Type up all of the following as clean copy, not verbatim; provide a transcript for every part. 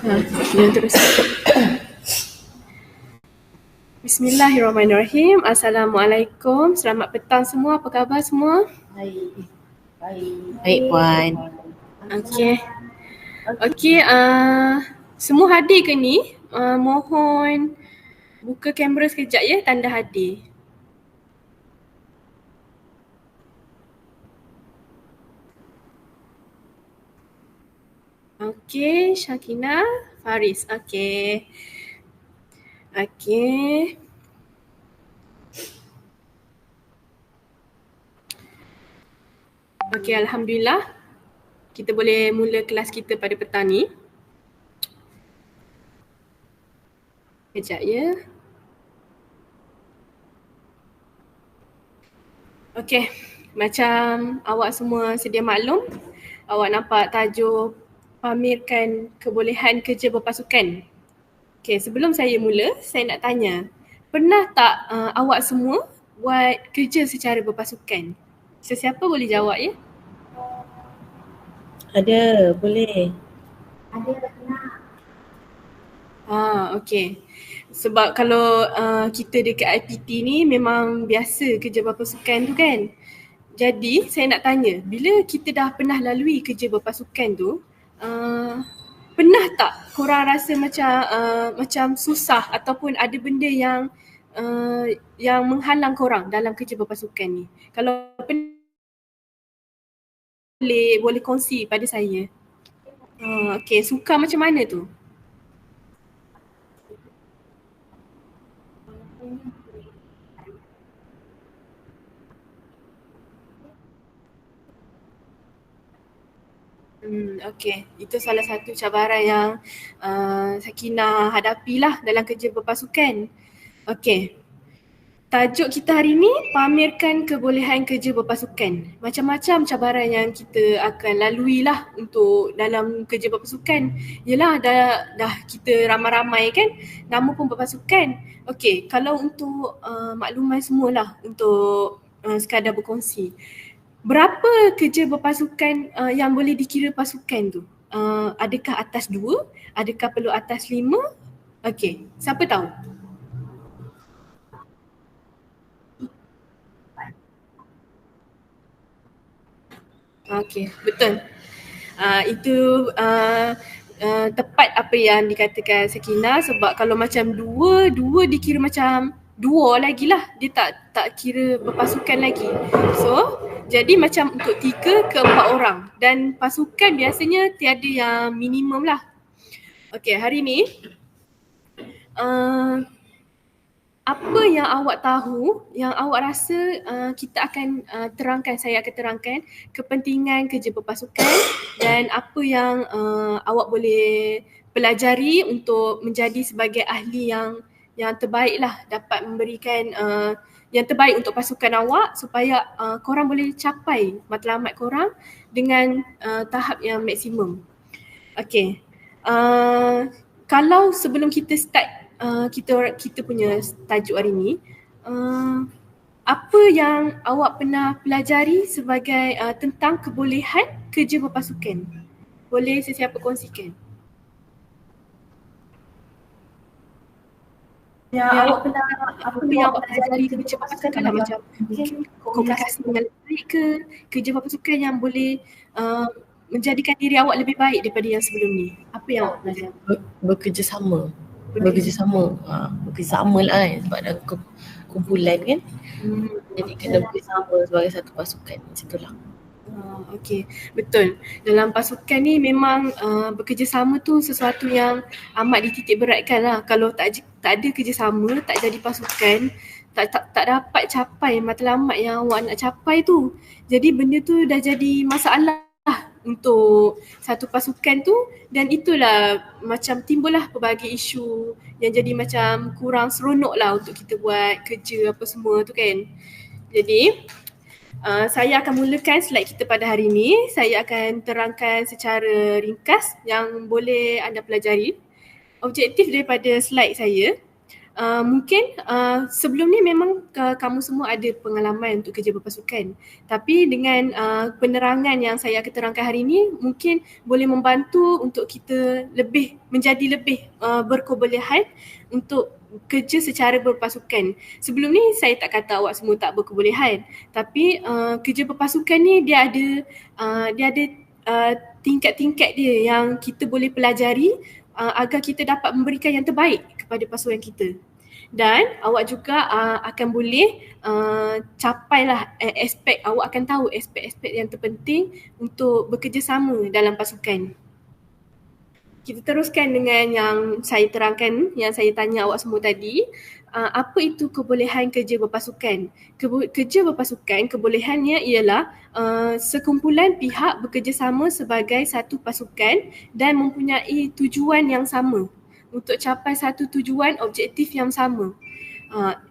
Yang terus. Bismillahirrahmanirrahim. Assalamualaikum. Selamat petang semua. Apa khabar semua? Baik Puan. Okey. Semua hadir ke ni? Mohon buka kamera sekejap ya, tanda hadir. Okey, Syakina, Faris. Okey. Okey, alhamdulillah. Kita boleh mula kelas kita pada petang ni. Kejap ya. Okey, macam awak semua sedia maklum, awak nampak tajuk pamerkan kebolehan kerja berpasukan. Okey, sebelum saya mula, saya nak tanya, pernah tak awak semua buat kerja secara berpasukan? Sesiapa boleh jawab ya? Ada, boleh. Okey. Sebab kalau kita dekat IPT ni memang biasa kerja berpasukan tu kan. Jadi saya nak tanya, bila kita dah pernah lalui kerja berpasukan tu, pernah tak korang rasa macam susah ataupun ada benda yang menghalang korang dalam kerja berpasukan ni? Kalau pernah, boleh kongsi pada saya. Okey, suka macam mana tu? Okey, itu salah satu cabaran yang Sakinah hadapilah dalam kerja berpasukan. Okey, tajuk kita hari ni pamerkan kebolehan kerja berpasukan. Macam-macam cabaran yang kita akan lalui lah untuk dalam kerja berpasukan. Yelah dah kita ramai-ramai kan, nama pun berpasukan. Okey, kalau untuk makluman semualah untuk sekadar berkongsi. Berapa kerja berpasukan yang boleh dikira pasukan tu? Adakah atas 2? Adakah perlu atas 5? Okey, siapa tahu? Okey, betul. Itu tepat apa yang dikatakan Sakinah, sebab kalau macam dua dikira macam dua lagi lah. Dia tak kira berpasukan lagi. So, jadi macam untuk 3 ke 4 orang. Dan pasukan biasanya tiada yang minimum lah. Okey, hari ni apa yang awak tahu, yang awak rasa kita akan saya akan terangkan kepentingan kerja berpasukan dan apa yang awak boleh pelajari untuk menjadi sebagai ahli yang terbaik lah, dapat memberikan yang terbaik untuk pasukan awak supaya korang boleh capai matlamat korang dengan tahap yang maksimum. Okey. Kalau sebelum kita start kita punya tajuk hari ni, apa yang awak pernah pelajari sebagai tentang kebolehan kerja berpasukan? Boleh sesiapa kongsikan? Awak pernah, apa yang awak pelajari kerja berpasukan lah, macam komunikasi yang lebih baik ke, kerja berpasukan yang boleh menjadikan diri awak lebih baik daripada yang sebelum ni? Apa yang awak pelajari? Bekerjasama lah kan, sebab dah kumpulan kan. Jadi kena bekerjasama sebagai satu pasukan, macam tu lah. Okey, betul. Dalam pasukan ni memang bekerjasama tu sesuatu yang amat dititik beratkan lah. Kalau tak ada kerjasama, tak jadi pasukan, tak dapat capai matlamat yang awak nak capai tu. Jadi benda tu dah jadi masalah untuk satu pasukan tu, dan itulah macam timbullah pelbagai isu yang jadi macam kurang seronok lah untuk kita buat kerja apa semua tu kan. Jadi saya akan mulakan slide kita pada hari ini. Saya akan terangkan secara ringkas yang boleh anda pelajari. Objektif daripada slide saya, mungkin sebelum ni memang kamu semua ada pengalaman untuk kerja berpasukan, tapi dengan penerangan yang saya akan terangkan hari ini mungkin boleh membantu untuk kita menjadi lebih berkebolehan untuk kerja secara berpasukan. Sebelum ni saya tak kata awak semua tak berkebolehan, tapi kerja berpasukan ni dia ada tingkat-tingkat dia yang kita boleh pelajari agar kita dapat memberikan yang terbaik kepada pasukan kita. Dan awak juga akan boleh capailah awak akan tahu aspek-aspek yang terpenting untuk bekerjasama dalam pasukan. Kita teruskan dengan yang saya terangkan, yang saya tanya awak semua tadi. Apa itu kebolehan kerja berpasukan? Kerja berpasukan, kebolehannya ialah sekumpulan pihak bekerjasama sebagai satu pasukan dan mempunyai tujuan yang sama untuk capai satu tujuan objektif yang sama.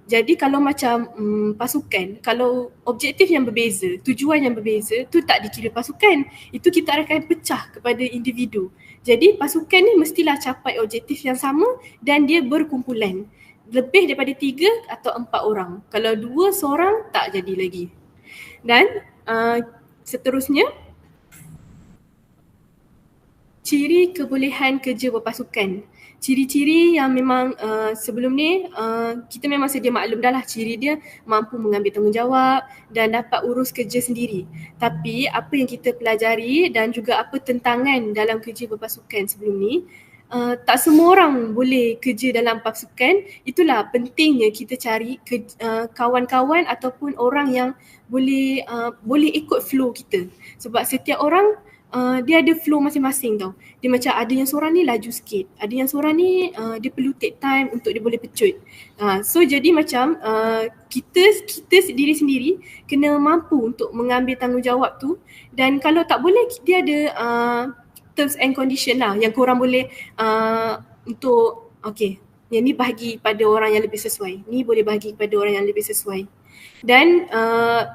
Jadi kalau macam pasukan, kalau objektif yang berbeza, tujuan yang berbeza, tu tak dikira pasukan. Itu kita akan pecah kepada individu. Jadi pasukan ni mestilah capai objektif yang sama dan dia berkumpulan. Lebih daripada 3 atau 4 orang. Kalau 2 seorang tak jadi lagi. Dan seterusnya, ciri kebolehan kerja berpasukan. Ciri-ciri yang memang sebelum ni kita memang sedia maklum dah lah, ciri dia mampu mengambil tanggungjawab dan dapat urus kerja sendiri. Tapi apa yang kita pelajari dan juga apa tentangan dalam kerja berpasukan sebelum ni, tak semua orang boleh kerja dalam pasukan. Itulah pentingnya kita cari kawan-kawan ataupun orang yang boleh ikut flow kita. Sebab setiap orang dia ada flow masing-masing tau. Dia macam ada yang seorang ni laju sikit, ada yang seorang ni dia perlu take time untuk dia boleh pecut. So jadi macam kita sendiri kena mampu untuk mengambil tanggungjawab tu. Dan kalau tak boleh, dia ada terms and condition lah yang korang boleh untuk yang ni bahagi pada orang yang lebih sesuai, ni boleh bahagi kepada orang yang lebih sesuai. Dan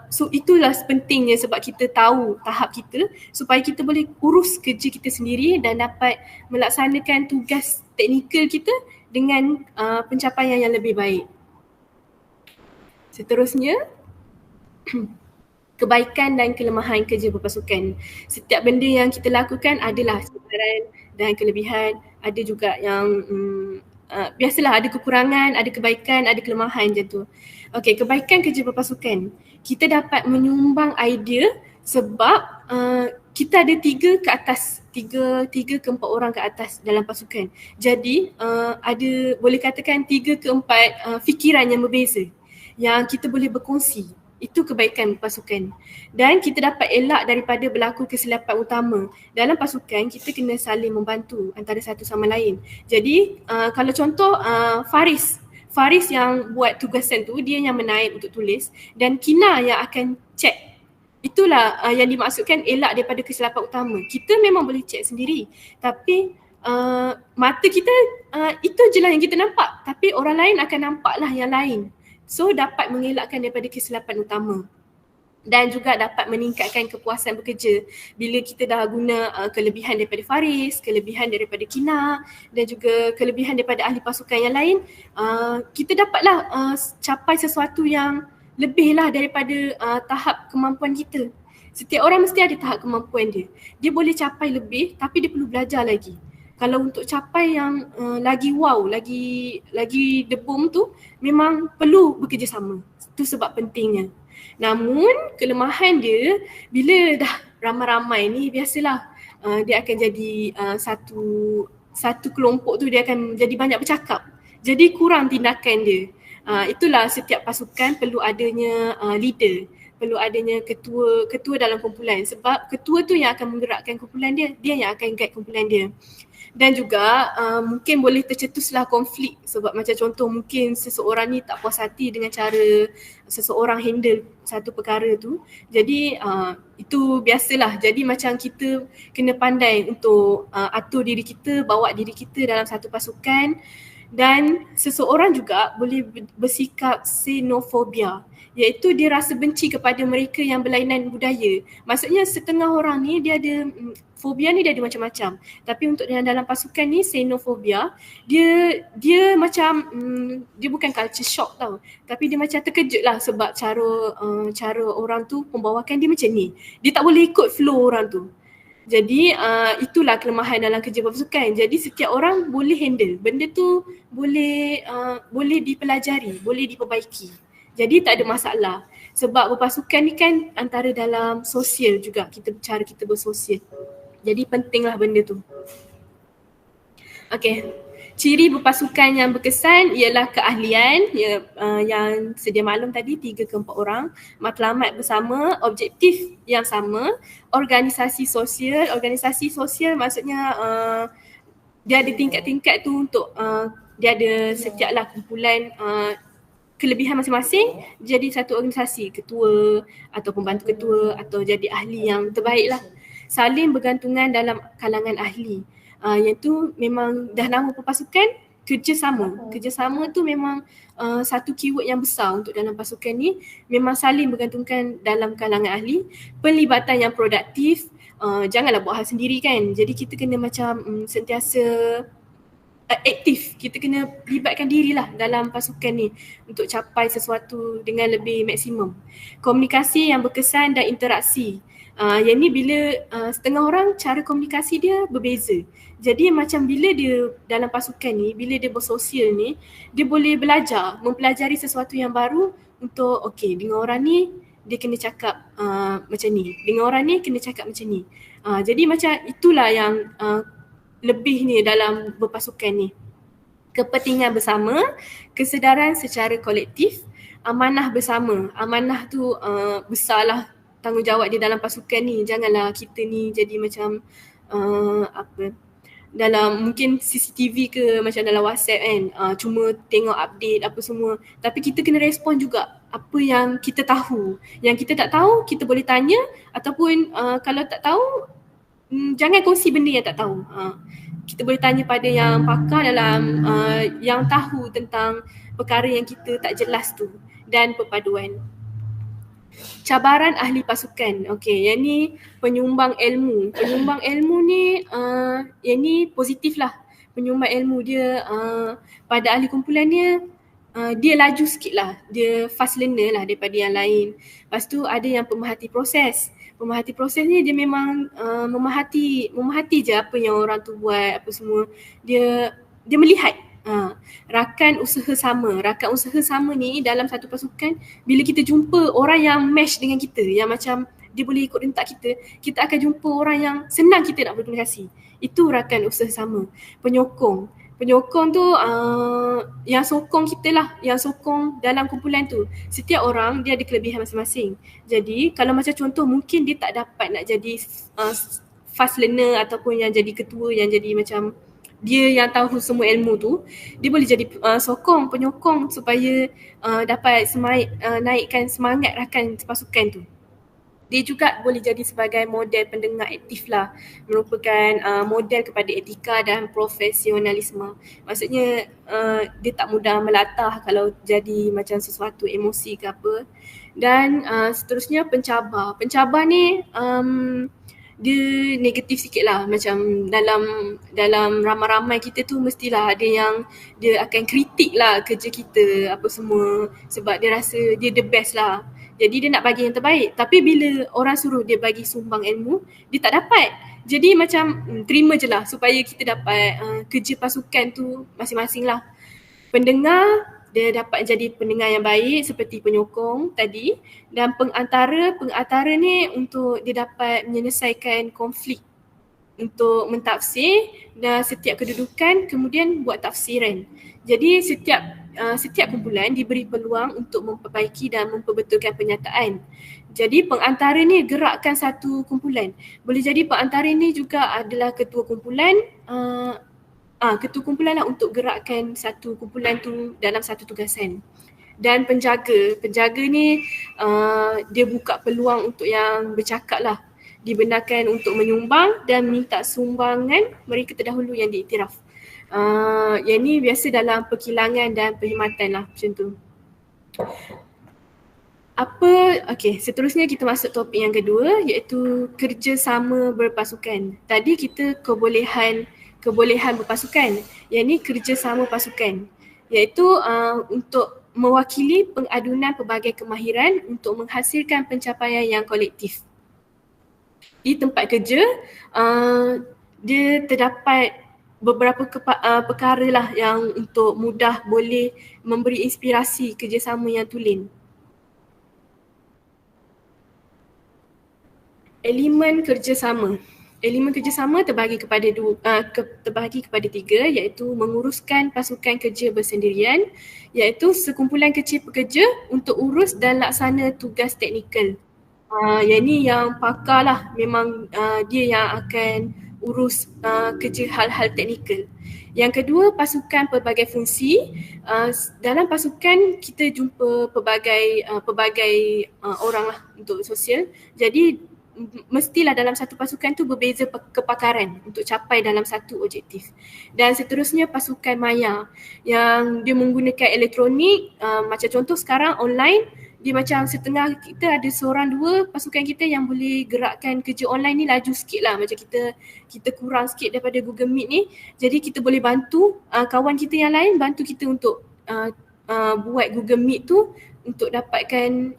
so itulah pentingnya sebab kita tahu tahap kita supaya kita boleh urus kerja kita sendiri dan dapat melaksanakan tugas teknikal kita dengan pencapaian yang lebih baik. Seterusnya, kebaikan dan kelemahan kerja berpasukan. Setiap benda yang kita lakukan adalah kebenaran dan kelebihan, ada juga yang biasalah ada kekurangan, ada kebaikan, ada kelemahan macam tu. Okey, kebaikan kerja berpasukan. Kita dapat menyumbang idea sebab kita ada 3 ke atas, 3 ke 4 orang ke atas dalam pasukan. Jadi ada boleh katakan 3 ke 4 fikiran yang berbeza yang kita boleh berkongsi. Itu kebaikan pasukan. Dan kita dapat elak daripada berlaku kesilapan utama. Dalam pasukan kita kena saling membantu antara satu sama lain. Jadi kalau contoh Faris yang buat tugasan tu, dia yang menaip untuk tulis dan Kina yang akan check. Itulah yang dimaksudkan elak daripada kesilapan utama. Kita memang boleh check sendiri, tapi mata kita itu je lah yang kita nampak, tapi orang lain akan nampaklah yang lain. So dapat mengelakkan daripada kesilapan utama dan juga dapat meningkatkan kepuasan bekerja bila kita dah guna kelebihan daripada Faris, kelebihan daripada Kina dan juga kelebihan daripada ahli pasukan yang lain. Kita dapatlah capai sesuatu yang lebih lah daripada tahap kemampuan kita. Setiap orang mesti ada tahap kemampuan dia. Dia boleh capai lebih tapi dia perlu belajar lagi. Kalau untuk capai yang lagi wow, lagi debum tu memang perlu bekerjasama. Itu sebab pentingnya. Namun kelemahan dia bila dah ramai-ramai ni biasalah dia akan jadi satu kelompok tu dia akan jadi banyak bercakap. Jadi kurang tindakan dia. Itulah setiap pasukan perlu adanya leader, perlu adanya ketua dalam kumpulan sebab ketua tu yang akan menggerakkan kumpulan dia yang akan guide kumpulan dia. Dan juga mungkin boleh tercetuslah konflik sebab macam contoh mungkin seseorang ni tak puas hati dengan cara seseorang handle satu perkara tu. Jadi itu biasalah. Jadi macam kita kena pandai untuk atur diri kita, bawa diri kita dalam satu pasukan Dan seseorang juga boleh bersikap xenofobia, iaitu dia rasa benci kepada mereka yang berlainan budaya. Maksudnya setengah orang ni dia ada fobia ni, dia ada macam-macam. Tapi untuk yang dalam pasukan ni xenofobia, dia macam dia bukan culture shock tau, tapi dia macam terkejut lah sebab cara orang tu pembawakan dia macam ni. Dia tak boleh ikut flow orang tu. Jadi itulah kelemahan dalam kerja berpasukan. Jadi setiap orang boleh handle. Benda tu boleh dipelajari, boleh diperbaiki. Jadi tak ada masalah. Sebab berpasukan ni kan antara dalam sosial juga, cara kita bersosial. Jadi pentinglah benda tu. Okay. Ciri berpasukan yang berkesan ialah keahlian yang sedia maklum tadi 3 ke 4 orang, matlamat bersama, objektif yang sama, organisasi sosial. Organisasi sosial maksudnya dia ada tingkat-tingkat tu untuk dia ada setiaplah kumpulan kelebihan masing-masing jadi satu organisasi, ketua atau pembantu ketua atau jadi ahli yang terbaik lah. Saling bergantungan dalam kalangan ahli. Yang tu memang dah nama berpasukan, kerjasama. Kerjasama tu memang satu keyword yang besar untuk dalam pasukan ni. Memang saling bergantungkan dalam kalangan ahli. Penlibatan yang produktif, janganlah buat hal sendiri kan. Jadi kita kena macam sentiasa aktif. Kita kena libatkan dirilah dalam pasukan ni untuk capai sesuatu dengan lebih maksimum. Komunikasi yang berkesan dan interaksi. Yang ni bila setengah orang cara komunikasi dia berbeza. Jadi macam bila dia dalam pasukan ni, bila dia bersosial ni, dia boleh belajar, mempelajari sesuatu yang baru untuk okay, dengan orang ni dia kena cakap macam ni, dengan orang ni kena cakap macam ni. Jadi macam itulah yang lebih ni dalam berpasukan ni. Kepentingan bersama, kesedaran secara kolektif, amanah bersama. Amanah tu besarlah tanggungjawab dia dalam pasukan ni. Janganlah kita ni jadi macam dalam mungkin CCTV ke macam dalam WhatsApp kan, cuma tengok update apa semua. Tapi kita kena respon juga apa yang kita tahu. Yang kita tak tahu kita boleh tanya, ataupun kalau tak tahu jangan kongsi benda yang tak tahu. Kita boleh tanya pada yang pakar dalam yang tahu tentang perkara yang kita tak jelas tu. Dan perpaduan. Cabaran ahli pasukan. Okey, yang ni penyumbang ilmu. Penyumbang ilmu ni yang ni positif lah. Penyumbang ilmu dia pada ahli kumpulan dia laju sikit lah. Dia fast learner lah daripada yang lain. Lepas tu ada yang pemerhati proses. Pemerhati proses ni dia memang memahati je apa yang orang tu buat, apa semua. Dia melihat. Rakan usaha sama. Rakan usaha sama ni dalam satu pasukan, bila kita jumpa orang yang match dengan kita, yang macam dia boleh ikut rentak kita akan jumpa orang yang senang kita nak berkomunikasi. Itu rakan usaha sama. Penyokong. Penyokong tu yang sokong kita lah, yang sokong dalam kumpulan tu. Setiap orang dia ada kelebihan masing-masing. Jadi kalau macam contoh mungkin dia tak dapat nak jadi fast learner ataupun yang jadi ketua, yang jadi macam dia yang tahu semua ilmu tu, dia boleh jadi sokong, penyokong supaya dapat naikkan semangat rakan pasukan tu. Dia juga boleh jadi sebagai model pendengar aktif lah, merupakan model kepada etika dan profesionalisme. Maksudnya dia tak mudah melatah kalau jadi macam sesuatu emosi ke apa. Dan seterusnya pencabar. Pencabar ni dia negatif sikit lah, macam dalam ramai-ramai kita tu mestilah ada yang dia akan kritik lah kerja kita apa semua, sebab dia rasa dia the best lah. Jadi dia nak bagi yang terbaik, tapi bila orang suruh dia bagi sumbang ilmu, dia tak dapat. Jadi macam terima je lah supaya kita dapat kerja pasukan tu masing-masing lah. Pendengar, dia dapat jadi pendengar yang baik seperti penyokong tadi, dan pengantara ni untuk dia dapat menyelesaikan konflik, untuk mentafsir dan setiap kedudukan kemudian buat tafsiran. Jadi setiap kumpulan diberi peluang untuk memperbaiki dan memperbetulkan pernyataan. Jadi pengantara ni gerakkan satu kumpulan. Boleh jadi pengantara ni juga adalah ketua kumpulan, ketua kumpulan lah untuk gerakkan satu kumpulan tu dalam satu tugasan. Dan penjaga ni dia buka peluang untuk yang bercakap lah, dibenarkan untuk menyumbang dan minta sumbangan mereka terdahulu yang diiktiraf. Yang ni biasa dalam perkilangan dan perkhidmatan lah macam tu. Seterusnya kita masuk topik yang kedua, iaitu kerjasama berpasukan. Tadi kita kebolehan berpasukan. Yang ni kerjasama pasukan, iaitu untuk mewakili pengadunan pelbagai kemahiran untuk menghasilkan pencapaian yang kolektif. Di tempat kerja, dia terdapat beberapa perkara lah yang untuk mudah boleh memberi inspirasi kerjasama yang tulen. Elemen kerjasama terbahagi kepada tiga, iaitu menguruskan pasukan kerja bersendirian, iaitu sekumpulan kecil pekerja untuk urus dan laksana tugas teknikal. Yang ni yang pakar lah, memang dia yang akan urus kerja hal-hal teknikal. Yang kedua, pasukan pelbagai fungsi. Dalam pasukan kita jumpa pelbagai orang lah untuk sosial. Jadi mestilah dalam satu pasukan tu berbeza kepakaran untuk capai dalam satu objektif. Dan seterusnya pasukan maya yang dia menggunakan elektronik, macam contoh sekarang online, dia macam setengah kita ada seorang dua pasukan kita yang boleh gerakkan kerja online ni laju sikit lah. Macam kita kurang sikit daripada Google Meet ni, jadi kita boleh bantu kawan kita yang lain bantu kita untuk buat Google Meet tu untuk dapatkan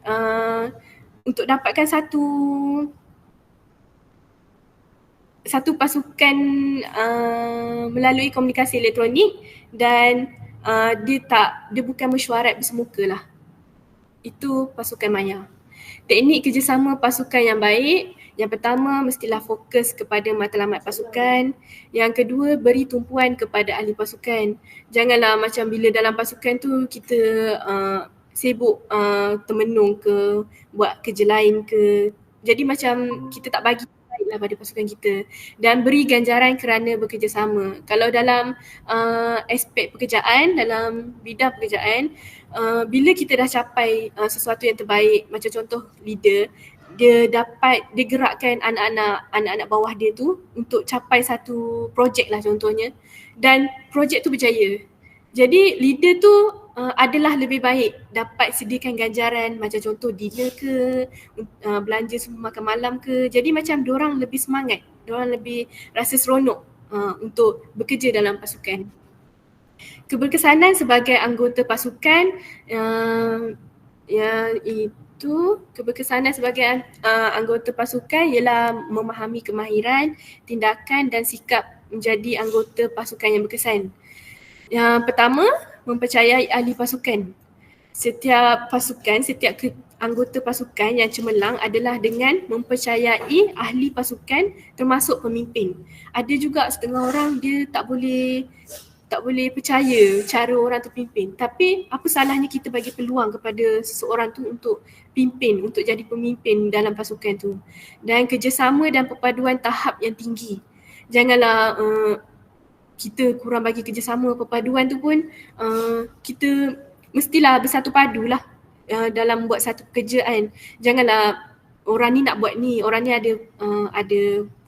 satu pasukan melalui komunikasi elektronik, dan dia bukan mesyuarat bersemuka lah. Itu pasukan maya. Teknik kerjasama pasukan yang baik, yang pertama mestilah fokus kepada matlamat pasukan. Yang kedua, beri tumpuan kepada ahli pasukan. Janganlah macam bila dalam pasukan tu kita sibuk termenung ke, buat kerja lain ke. Jadi macam kita tak bagi baiklah pada pasukan kita, dan beri ganjaran kerana bekerjasama. Kalau dalam aspek pekerjaan, dalam bidang pekerjaan, bila kita dah capai sesuatu yang terbaik, macam contoh leader, dia gerakkan anak-anak bawah dia tu untuk capai satu projek lah contohnya, dan projek tu berjaya. Jadi leader tu adalah lebih baik dapat sediakan ganjaran macam contoh dinner ke, belanja semua makan malam ke. Jadi macam diorang lebih semangat, diorang lebih rasa seronok untuk bekerja dalam pasukan. Keberkesanan sebagai anggota pasukan, keberkesanan sebagai anggota pasukan ialah memahami kemahiran, tindakan dan sikap menjadi anggota pasukan yang berkesan. Yang pertama, mempercayai ahli pasukan. Setiap anggota pasukan yang cemerlang adalah dengan mempercayai ahli pasukan, termasuk pemimpin. Ada juga setengah orang dia tak boleh percaya cara orang tu pimpin. Tapi apa salahnya kita bagi peluang kepada seseorang tu untuk pimpin, untuk jadi pemimpin dalam pasukan tu. Dan kerjasama dan perpaduan tahap yang tinggi. Janganlah kita kurang bagi kerjasama, perpaduan tu pun kita mestilah bersatu padu lah dalam buat satu pekerjaan. Janganlah orang ni nak buat ni, orang ni ada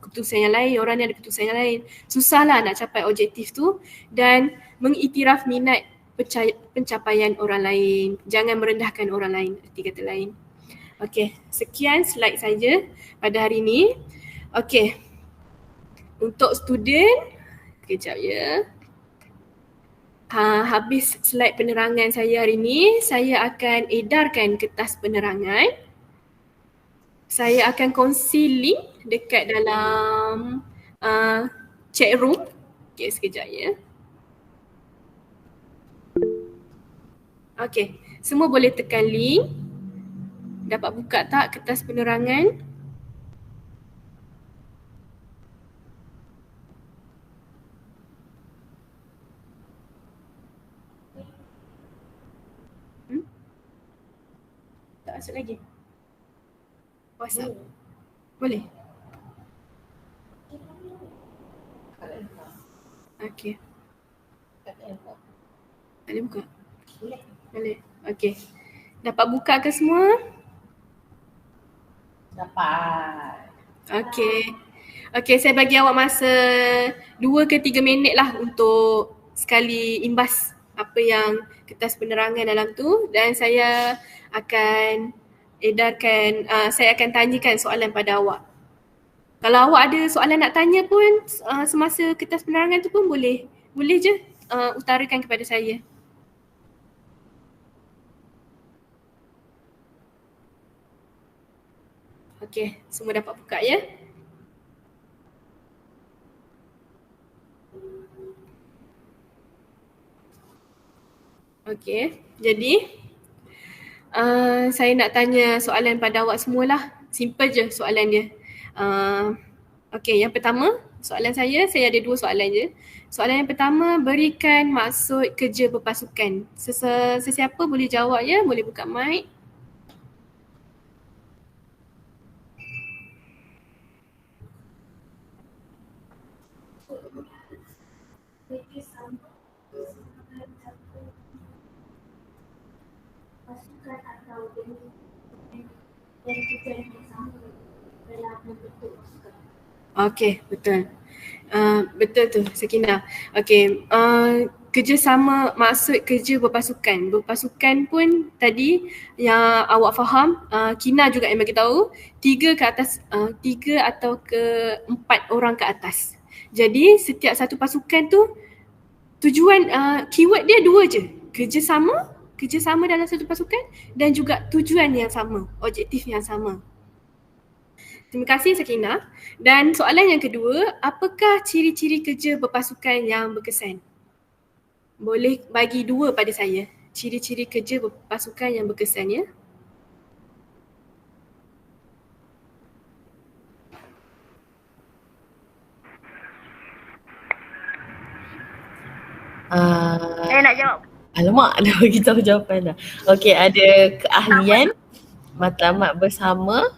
keputusan yang lain, orang ni ada keputusan yang lain. Susahlah nak capai objektif tu, dan mengiktiraf minat pencapaian orang lain. Jangan merendahkan orang lain, arti kata lain. Okey, sekian slide saja pada hari ini. Okey, untuk student, kejap ya. Habis slide penerangan saya hari ini, saya akan edarkan kertas penerangan. Saya akan kongsi link dekat dalam chat room. Okay, sekejap ya. Okay, semua boleh tekan link. Dapat buka tak kertas penerangan? Tak masuk lagi? WhatsApp? Boleh? Okay. Tak boleh buka? Boleh. Okay. Dapat buka ke semua? Dapat. Okay. Okey, saya bagi awak masa 2 ke 3 minit lah untuk sekali imbas apa yang kertas penerangan dalam tu, dan saya akan saya akan tanyakan soalan pada awak. Kalau awak ada soalan nak tanya pun semasa kertas penerangan tu pun boleh je utarakan kepada saya. Okey, semua dapat buka ya? Okey, jadi saya nak tanya soalan pada awak semualah. Simple je soalan dia. Okey, yang pertama, soalan saya ada 2 soalan je. Soalan yang pertama, berikan maksud kerja berpasukan. Sesiapa boleh jawab ya, boleh buka mic. Okey, betul. Betul tu Sakinah. Okey, kerjasama, maksud kerja berpasukan. Berpasukan pun tadi yang awak faham, Kina juga yang bagi tahu 3 ke atas, 3 atau ke 4 orang ke atas. Jadi setiap satu pasukan tu tujuan, keyword dia 2 je. Kerjasama dalam satu pasukan dan juga tujuan yang sama, objektif yang sama. Terima kasih Sakinah. Dan soalan yang kedua, apakah ciri-ciri kerja berpasukan yang berkesan? Boleh bagi 2 pada saya. Ciri-ciri kerja berpasukan yang berkesan ya. Saya nak jawab. Alamak, dah bagi tahu jawapan dah. Okey, ada keahlian, matlamat bersama,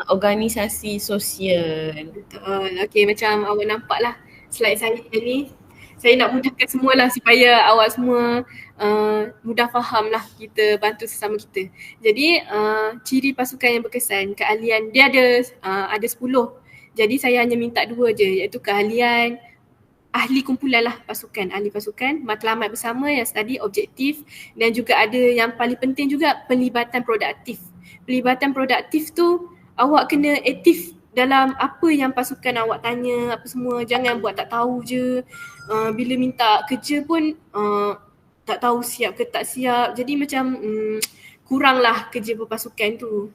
organisasi sosial. Betul. Okey, macam awak nampak lah slide saya ni. Saya nak mudahkan semualah supaya awak semua mudah faham lah, kita bantu sesama kita. Jadi ciri pasukan yang berkesan, keahlian dia ada 10. Jadi saya hanya minta 2 je, iaitu keahlian, ahli kumpulan lah pasukan, ahli pasukan, matlamat bersama yang tadi objektif, dan juga ada yang paling penting juga pelibatan produktif. Pelibatan produktif tu awak kena aktif dalam apa yang pasukan awak tanya, apa semua. Jangan buat tak tahu je. Bila minta kerja pun tak tahu siap ke tak siap. Jadi macam kuranglah kerja berpasukan tu.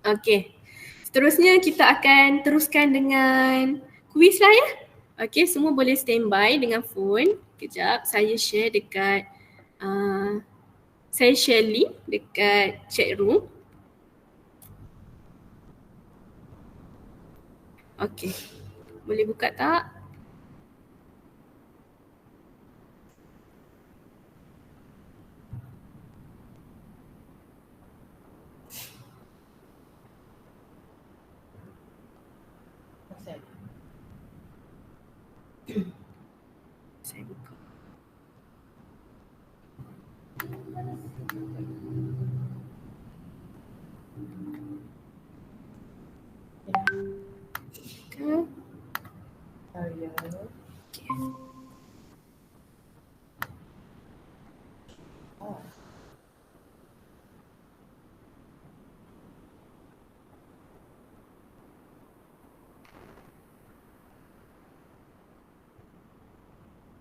Okey. Seterusnya kita akan teruskan dengan kuis lah ya. Okey, semua boleh standby dengan phone. Kejap, saya share dekat saya share link dekat chat room. Okey. Boleh buka tak? Saya buka.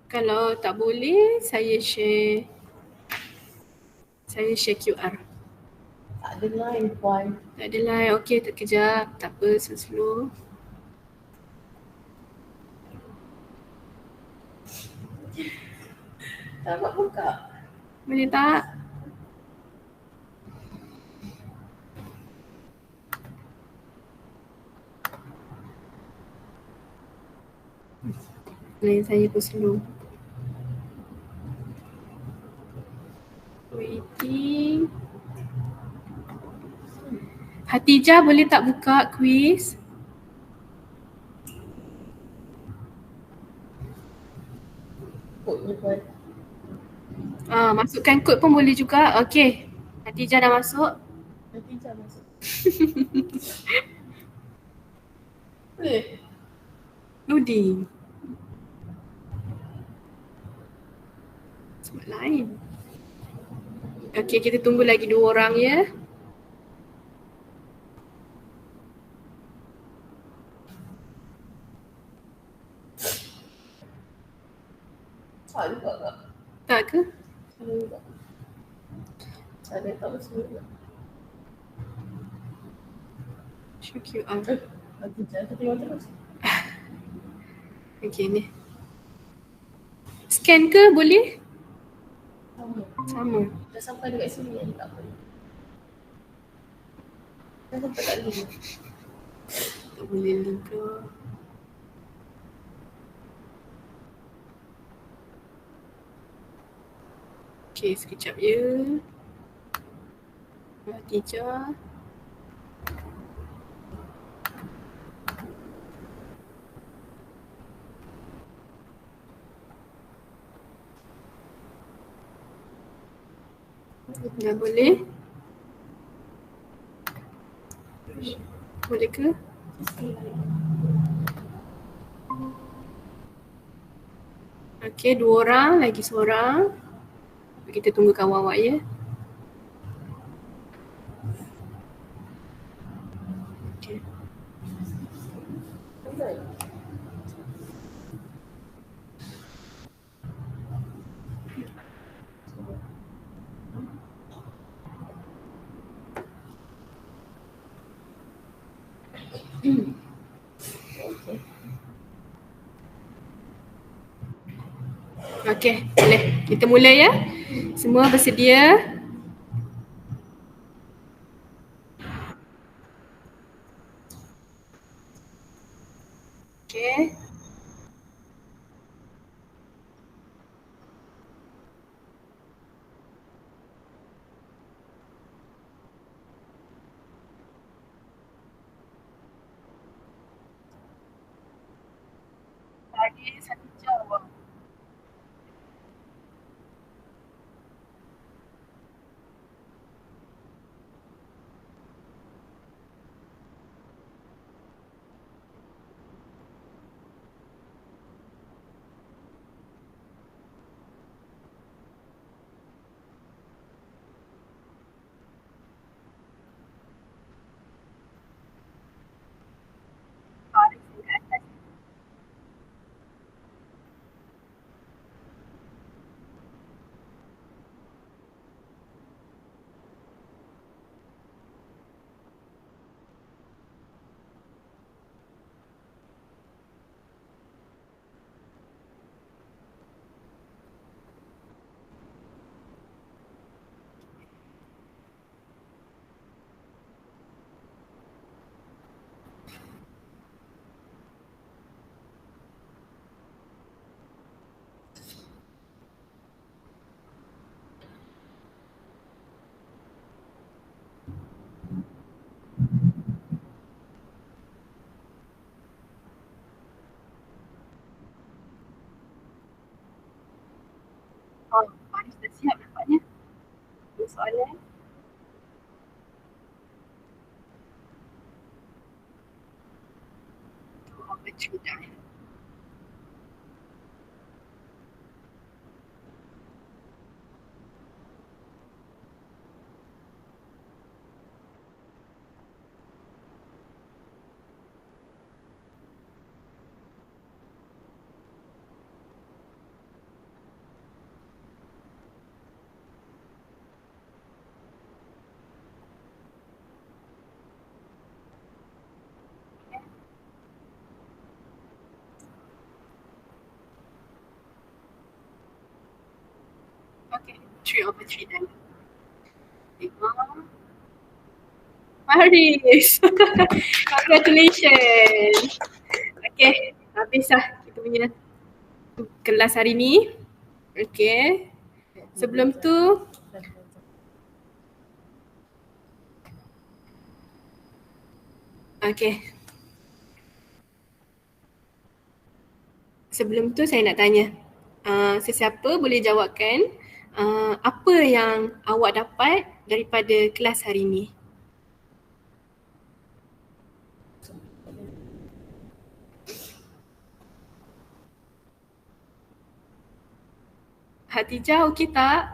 Kalau tak boleh, saya share QR. Tak ada line, Puan. Tak ada line. Okey, kejap. Tak apa, slow. Tak dapat buka. Boleh tak? Line saya pun slow. Waiting. Hatijah boleh tak buka kuis? Masukkan kod pun boleh juga. Okey. Hatijah dah masuk. Hatijah masuk. Boleh. Loading. Sebab lain. Okey, kita tunggu lagi 2 orang ya. Salah juga tak? Tak ke? Salah juga. Salah tak betul juga. Show QR. Aku tengok terus. Okey ni. Scan ke boleh? Sama. Sama. Dah sampai dekat sini kan tak apa. Dah sampai kat link. Tak boleh link ke. Okey, sekejap ya. Teacher. Dah boleh? Boleh ke? Okey, 2 orang, lagi seorang. Kita tunggu kawan awak ya. Okey. Okey, boleh. Kita mula ya. Semua bersedia? Okey. Lagi 1 jam. Oh, Faris dah siap nampaknya. Ada soalan? Oh, betul dah. Okay, 3/3 dah. Faris. Congratulations. Okay, habis lah kita punya kelas hari ni. Okay. Sebelum tu, okay. Sebelum tu saya nak tanya, sesiapa boleh jawabkan apa yang awak dapat daripada kelas hari ni? Hatijah okey tak?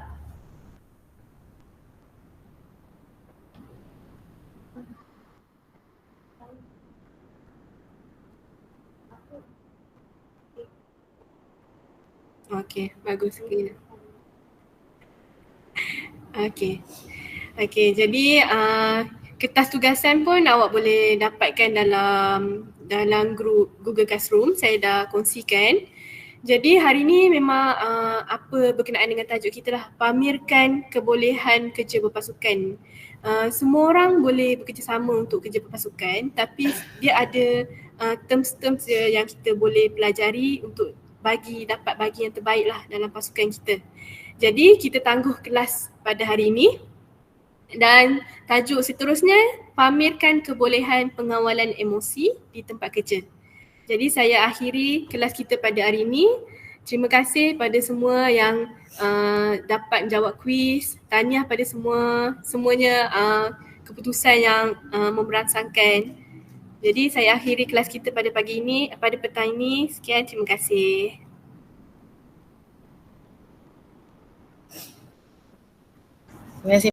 Okey, bagus sikit. Okey. Okey, jadi kertas tugasan pun awak boleh dapatkan dalam grup Google Classroom. Saya dah kongsikan. Jadi hari ni memang apa berkenaan dengan tajuk kita lah, pamerkan kebolehan kerja berpasukan. Semua orang boleh bekerjasama untuk kerja berpasukan, tapi dia ada terms-terms yang kita boleh pelajari untuk dapat bagi yang terbaik lah dalam pasukan kita. Jadi kita tangguh kelas pada hari ini dan tajuk seterusnya, pamerkan kebolehan pengawalan emosi di tempat kerja. Jadi saya akhiri kelas kita pada hari ini. Terima kasih pada semua yang dapat menjawab kuis. Tahniah pada semuanya keputusan yang memberangsangkan. Jadi saya akhiri kelas kita pada petang ini. Sekian, terima kasih. Terima kasih.